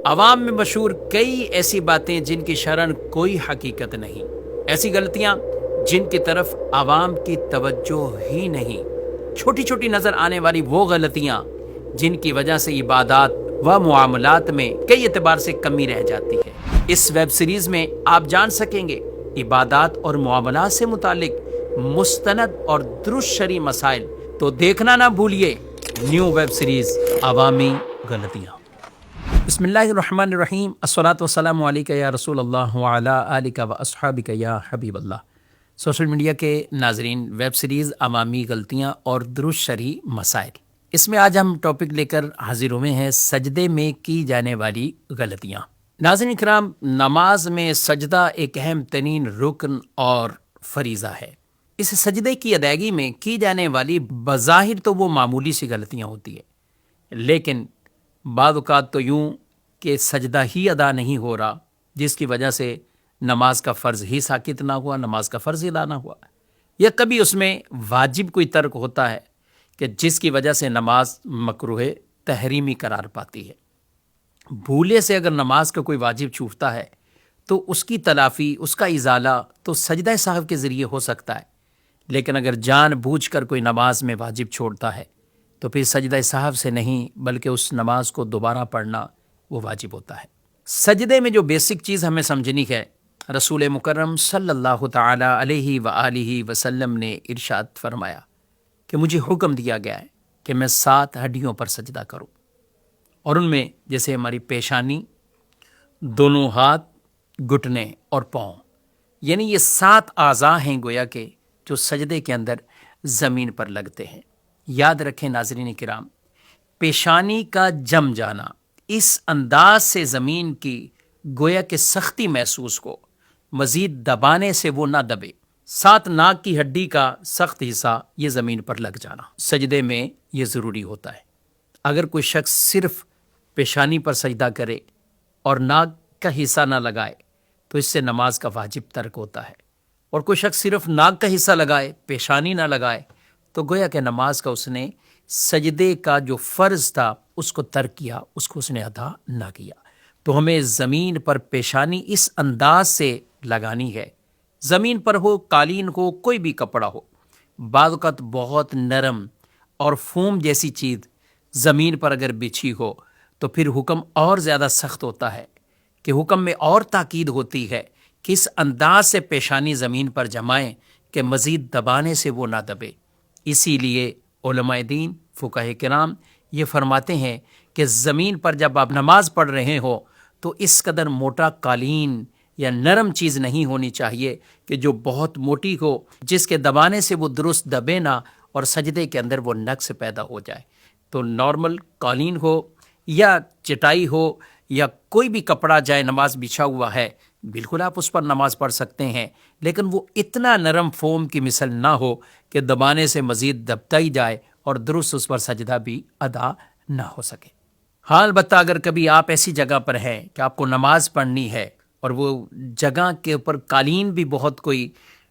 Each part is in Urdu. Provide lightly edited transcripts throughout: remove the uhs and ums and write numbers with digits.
عوام میں مشہور کئی ایسی باتیں جن کی شرح کوئی حقیقت نہیں، ایسی غلطیاں جن کی طرف عوام کی توجہ ہی نہیں، چھوٹی چھوٹی نظر آنے والی وہ غلطیاں جن کی وجہ سے عبادات و معاملات میں کئی اعتبار سے کمی رہ جاتی ہے۔ اس ویب سیریز میں آپ جان سکیں گے عبادات اور معاملات سے متعلق مستند اور درست شرعی مسائل، تو دیکھنا نہ بھولیے نیو ویب سیریز عوامی غلطیاں۔ بسم اللہ الرحمن الرحیم، الصلاۃ والسلام علیک یا رسول اللہ وعلی آلک و اصحابک یا حبیب اللہ۔ سوشل میڈیا کے ناظرین، ویب سیریز عوامی غلطیاں اور درست شرعی مسائل، اس میں آج ہم ٹاپک لے کر حاضر ہوئے ہیں سجدے میں کی جانے والی غلطیاں۔ ناظرین کرام، نماز میں سجدہ ایک اہم ترین رکن اور فریضہ ہے۔ اس سجدے کی ادائیگی میں کی جانے والی بظاہر تو وہ معمولی سی غلطیاں ہوتی ہیں، لیکن بعض اوقات تو یوں کہ سجدہ ہی ادا نہیں ہو رہا، جس کی وجہ سے نماز کا فرض ہی ساقط نہ ہوا، نماز کا فرض ادا نہ ہوا، یا کبھی اس میں واجب کوئی ترک ہوتا ہے کہ جس کی وجہ سے نماز مکروہ تحریمی قرار پاتی ہے۔ بھولے سے اگر نماز کا کوئی واجب چھوٹتا ہے تو اس کی تلافی، اس کا ازالہ تو سجدہ سہو کے ذریعے ہو سکتا ہے، لیکن اگر جان بوجھ کر کوئی نماز میں واجب چھوڑتا ہے تو پھر سجدہ سہو سے نہیں بلکہ اس نماز کو دوبارہ پڑھنا وہ واجب ہوتا ہے۔ سجدے میں جو بیسک چیز ہمیں سمجھنی ہے، رسول مکرم صلی اللہ تعالی علیہ وآلہ وسلم نے ارشاد فرمایا کہ مجھے حکم دیا گیا ہے کہ میں 7 ہڈیوں پر سجدہ کروں، اور ان میں جیسے ہماری پیشانی، دونوں ہاتھ، گھٹنے اور پاؤں، یعنی یہ 7 اعضاء ہیں گویا کہ جو سجدے کے اندر زمین پر لگتے ہیں۔ یاد رکھیں ناظرین کرام، پیشانی کا جم جانا، اس انداز سے زمین کی گویا کہ سختی محسوس ہو، مزید دبانے سے وہ نہ دبے۔ 7 ناک کی ہڈی کا سخت حصہ یہ زمین پر لگ جانا سجدے میں یہ ضروری ہوتا ہے۔ اگر کوئی شخص صرف پیشانی پر سجدہ کرے اور ناک کا حصہ نہ لگائے تو اس سے نماز کا واجب ترک ہوتا ہے، اور کوئی شخص صرف ناک کا حصہ لگائے، پیشانی نہ لگائے، تو گویا کہ نماز کا اس نے سجدے کا جو فرض تھا اس کو ترک کیا، اس کو اس نے ادا نہ کیا۔ تو ہمیں زمین پر پیشانی اس انداز سے لگانی ہے، زمین پر ہو، قالین ہو، کوئی بھی کپڑا ہو۔ بعض اوقات بہت نرم اور فوم جیسی چیز زمین پر اگر بچھی ہو تو پھر حکم اور زیادہ سخت ہوتا ہے، کہ حکم میں اور تاکید ہوتی ہے کہ اس انداز سے پیشانی زمین پر جمائیں کہ مزید دبانے سے وہ نہ دبے۔ اسی لیے علماء دین، فقہاء کرام یہ فرماتے ہیں کہ زمین پر جب آپ نماز پڑھ رہے ہو تو اس قدر موٹا قالین یا نرم چیز نہیں ہونی چاہیے کہ جو بہت موٹی ہو، جس کے دبانے سے وہ درست دبے نہ اور سجدے کے اندر وہ نقص پیدا ہو جائے۔ تو نارمل قالین ہو یا چٹائی ہو یا کوئی بھی کپڑا جائے نماز بچھا ہوا ہے، بالکل آپ اس پر نماز پڑھ سکتے ہیں، لیکن وہ اتنا نرم فوم کی مثل نہ ہو کہ دبانے سے مزید دبتا ہی جائے اور درست اس پر سجدہ بھی ادا نہ ہو سکے۔ ہاں البتہ اگر کبھی آپ ایسی جگہ پر ہیں کہ آپ کو نماز پڑھنی ہے اور وہ جگہ کے اوپر قالین بھی بہت کوئی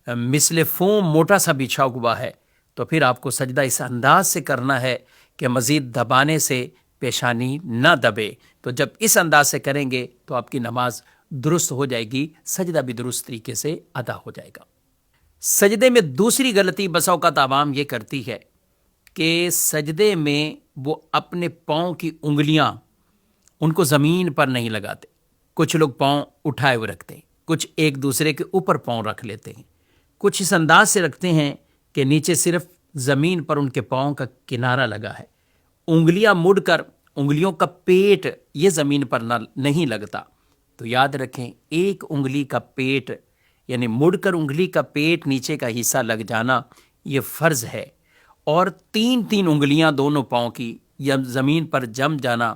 مثل فوم موٹا سا بچھا ہوا ہے، تو پھر آپ کو سجدہ اس انداز سے کرنا ہے کہ مزید دبانے سے پیشانی نہ دبے۔ تو جب اس انداز سے کریں گے تو آپ کی نماز درست ہو جائے گی، سجدہ بھی درست طریقے سے ادا ہو جائے گا۔ سجدے میں دوسری غلطی بسا اوقات عوام یہ کرتی ہے کہ سجدے میں وہ اپنے پاؤں کی انگلیاں ان کو زمین پر نہیں لگاتے۔ کچھ لوگ پاؤں اٹھائے ہوئے رکھتے ہیں، کچھ ایک دوسرے کے اوپر پاؤں رکھ لیتے ہیں، کچھ اس انداز سے رکھتے ہیں کہ نیچے صرف زمین پر ان کے پاؤں کا کنارہ لگا ہے، انگلیاں مڑ کر انگلیوں کا پیٹ یہ زمین پر نہیں لگتا۔ تو یاد رکھیں، ایک انگلی کا پیٹ یعنی مڑ کر انگلی کا پیٹ نیچے کا حصہ لگ جانا یہ فرض ہے، اور 3 انگلیاں دونوں پاؤں کی یا زمین پر جم جانا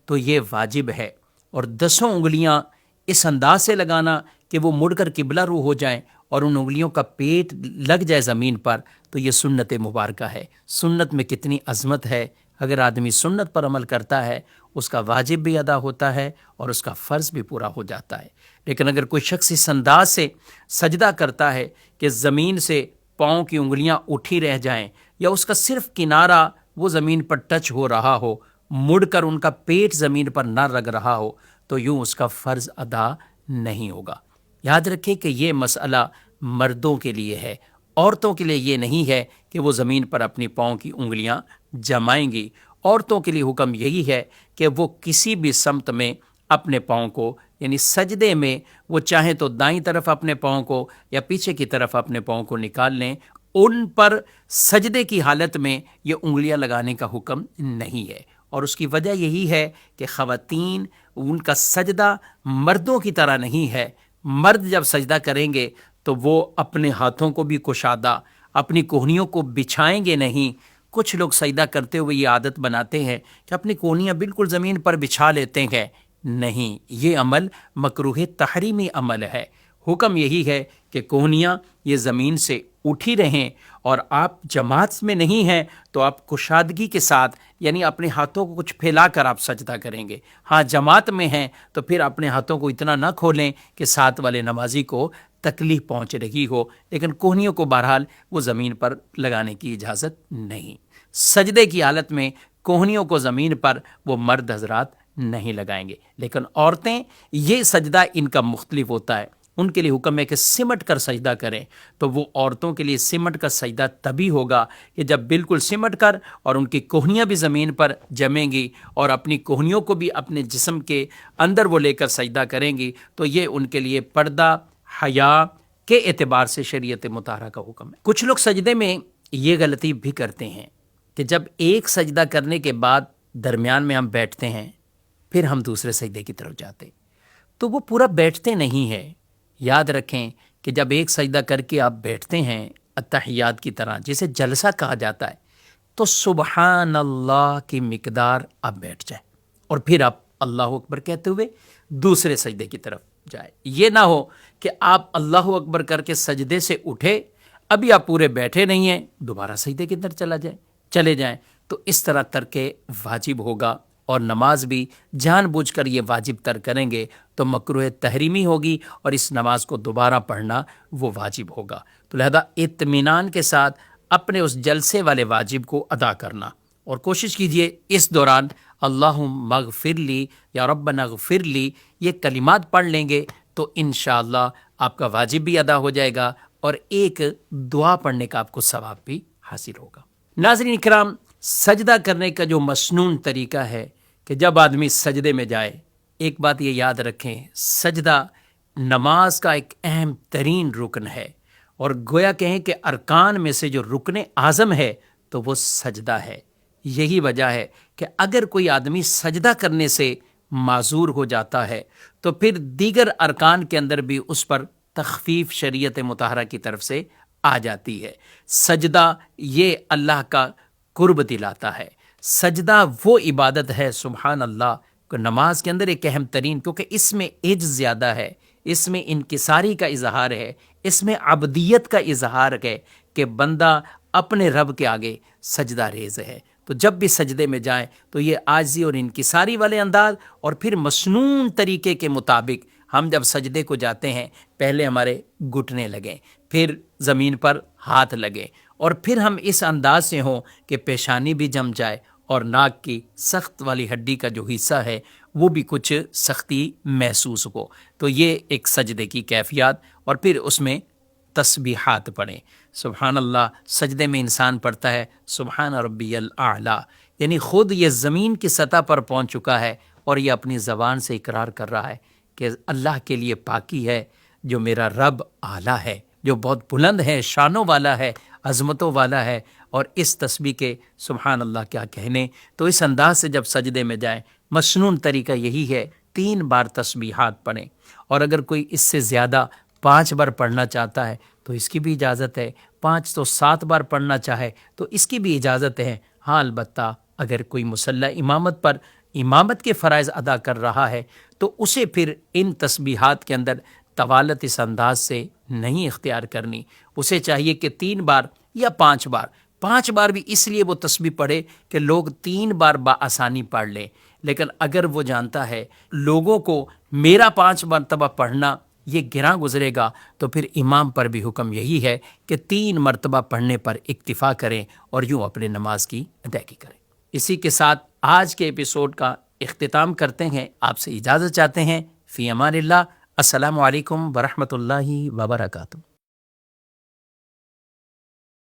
تو یہ واجب ہے، اور 10 انگلیاں اس انداز سے لگانا کہ وہ مڑ کر قبلہ رو ہو جائیں اور ان انگلیوں کا پیٹ لگ جائے زمین پر، تو یہ سنت مبارکہ ہے۔ سنت میں کتنی عظمت ہے، اگر آدمی سنت پر عمل کرتا ہے اس کا واجب بھی ادا ہوتا ہے اور اس کا فرض بھی پورا ہو جاتا ہے۔ لیکن اگر کوئی شخص اس انداز سے سجدہ کرتا ہے کہ زمین سے پاؤں کی انگلیاں اٹھی رہ جائیں یا اس کا صرف کنارہ وہ زمین پر ٹچ ہو رہا ہو، مڑ کر ان کا پیٹ زمین پر نہ لگ رہا ہو، تو یوں اس کا فرض ادا نہیں ہوگا۔ یاد رکھیں کہ یہ مسئلہ مردوں کے لیے ہے، عورتوں کے لیے یہ نہیں ہے کہ وہ زمین پر اپنی پاؤں کی انگلیاں جمائیں گی۔ عورتوں کے لیے حکم یہی ہے کہ وہ کسی بھی سمت میں اپنے پاؤں کو، یعنی سجدے میں وہ چاہیں تو دائیں طرف اپنے پاؤں کو یا پیچھے کی طرف اپنے پاؤں کو نکال لیں، ان پر سجدے کی حالت میں یہ انگلیاں لگانے کا حکم نہیں ہے۔ اور اس کی وجہ یہی ہے کہ خواتین، ان کا سجدہ مردوں کی طرح نہیں ہے۔ مرد جب سجدہ کریں گے تو وہ اپنے ہاتھوں کو بھی کشادہ، اپنی کوہنیوں کو بچھائیں گے نہیں۔ کچھ لوگ سجدہ کرتے ہوئے یہ عادت بناتے ہیں کہ اپنی کوہنیاں بالکل زمین پر بچھا لیتے ہیں۔ نہیں، یہ عمل مکروہ تحریمی عمل ہے۔ حکم یہی ہے کہ کوہنیاں یہ زمین سے اٹھی رہیں، اور آپ جماعت میں نہیں ہیں تو آپ کشادگی کے ساتھ، یعنی اپنے ہاتھوں کو کچھ پھیلا کر آپ سجدہ کریں گے۔ ہاں جماعت میں ہیں تو پھر اپنے ہاتھوں کو اتنا نہ کھولیں کہ ساتھ والے نمازی کو تکلیف پہنچ رہی ہو، لیکن کوہنیوں کو بہرحال وہ زمین پر لگانے کی اجازت نہیں۔ سجدے کی حالت میں کوہنیوں کو زمین پر وہ مرد حضرات نہیں لگائیں گے، لیکن عورتیں، یہ سجدہ ان کا مختلف ہوتا ہے۔ ان کے لیے حکم ہے کہ سمٹ کر سجدہ کریں، تو وہ عورتوں کے لیے سمٹ کر سجدہ تبھی ہوگا کہ جب بالکل سمٹ کر اور ان کی کوہنیاں بھی زمین پر جمیں گی اور اپنی کوہنیوں کو بھی اپنے جسم کے اندر وہ لے کر سجدہ کریں گی، تو یہ ان کے لیے پردہ، حیا کے اعتبار سے شریعت مطہرہ کا حکم ہے۔ کچھ لوگ سجدے میں یہ غلطی بھی کرتے ہیں کہ جب ایک سجدہ کرنے کے بعد درمیان میں ہم بیٹھتے ہیں، پھر ہم دوسرے سجدے کی طرف جاتے، تو وہ پورا بیٹھتے نہیں ہیں۔ یاد رکھیں کہ جب ایک سجدہ کر کے آپ بیٹھتے ہیں اتحیات کی طرح، جسے جلسہ کہا جاتا ہے، تو سبحان اللہ کی مقدار آپ بیٹھ جائیں اور پھر آپ اللہ اکبر کہتے ہوئے دوسرے سجدے کی طرف جائیں۔ یہ نہ ہو کہ آپ اللہ اکبر کر کے سجدے سے اٹھے، ابھی آپ پورے بیٹھے نہیں ہیں، دوبارہ سجدے کی طرف چلے جائیں، تو اس طرح ترک واجب ہوگا، اور نماز بھی جان بوجھ کر یہ واجب ترک کریں گے تو مکروہ تحریمی ہوگی، اور اس نماز کو دوبارہ پڑھنا وہ واجب ہوگا۔ تو لہذا اطمینان کے ساتھ اپنے اس جلسے والے واجب کو ادا کرنا، اور کوشش کیجئے اس دوران اللہم اغفر لی یا ربنا اغفر لی یہ کلمات پڑھ لیں گے تو انشاءاللہ آپ کا واجب بھی ادا ہو جائے گا، اور ایک دعا پڑھنے کا آپ کو ثواب بھی حاصل ہوگا۔ ناظرین کرام، سجدہ کرنے کا جو مسنون طریقہ ہے کہ جب آدمی سجدے میں جائے، ایک بات یہ یاد رکھیں، سجدہ نماز کا ایک اہم ترین رکن ہے، اور گویا کہیں کہ ارکان میں سے جو رکن اعظم ہے تو وہ سجدہ ہے۔ یہی وجہ ہے کہ اگر کوئی آدمی سجدہ کرنے سے معذور ہو جاتا ہے تو پھر دیگر ارکان کے اندر بھی اس پر تخفیف شریعت مطہرہ کی طرف سے آ جاتی ہے۔ سجدہ یہ اللہ کا قرب دلاتا ہے، سجدہ وہ عبادت ہے، سبحان اللہ، کہ نماز کے اندر ایک اہم ترین، کیونکہ اس میں عجز زیادہ ہے، اس میں انکساری کا اظہار ہے، اس میں عبدیت کا اظہار ہے کہ بندہ اپنے رب کے آگے سجدہ ریز ہے۔ تو جب بھی سجدے میں جائیں تو یہ عاجزی اور انکساری والے انداز، اور پھر مسنون طریقے کے مطابق ہم جب سجدے کو جاتے ہیں، پہلے ہمارے گھٹنے لگیں، پھر زمین پر ہاتھ لگیں، اور پھر ہم اس انداز سے ہوں کہ پیشانی بھی جم جائے اور ناک کی سخت والی ہڈی کا جو حصہ ہے وہ بھی کچھ سختی محسوس ہو۔ تو یہ ایک سجدے کی کیفیت، اور پھر اس میں تسبیحات پڑھیں۔ سبحان اللہ سجدے میں انسان پڑھتا ہے سبحان ربی الاعلیٰ، یعنی خود یہ زمین کی سطح پر پہنچ چکا ہے اور یہ اپنی زبان سے اقرار کر رہا ہے کہ اللہ کے لیے پاکی ہے، جو میرا رب اعلیٰ ہے، جو بہت بلند ہے، شانوں والا ہے، عظمتوں والا ہے۔ اور اس تسبیح کے سبحان اللہ کیا کہنے۔ تو اس انداز سے جب سجدے میں جائیں، مسنون طریقہ یہی ہے، 3 بار تسبیحات پڑھیں، اور اگر کوئی اس سے زیادہ 5 بار پڑھنا چاہتا ہے تو اس کی بھی اجازت ہے، 5 تو 7 بار پڑھنا چاہے تو اس کی بھی اجازت ہے۔ ہاں البتہ اگر کوئی مصلی امامت پر امامت کے فرائض ادا کر رہا ہے تو اسے پھر ان تسبیحات کے اندر طوالت اس انداز سے نہیں اختیار کرنی، اسے چاہیے کہ 3 بار یا 5 بار، 5 بار بھی اس لیے وہ تسبیح پڑھے کہ لوگ 3 بار بآسانی پڑھ لیں، لیکن اگر وہ جانتا ہے لوگوں کو میرا 5 مرتبہ پڑھنا یہ گراں گزرے گا تو پھر امام پر بھی حکم یہی ہے کہ 3 مرتبہ پڑھنے پر اکتفا کریں اور یوں اپنے نماز کی ادائیگی کریں۔ اسی کے ساتھ آج کے ایپیسوڈ کا اختتام کرتے ہیں، آپ سے اجازت چاہتے ہیں۔ فی امان اللہ، السلام علیکم ورحمۃ اللہ وبرکاتہ۔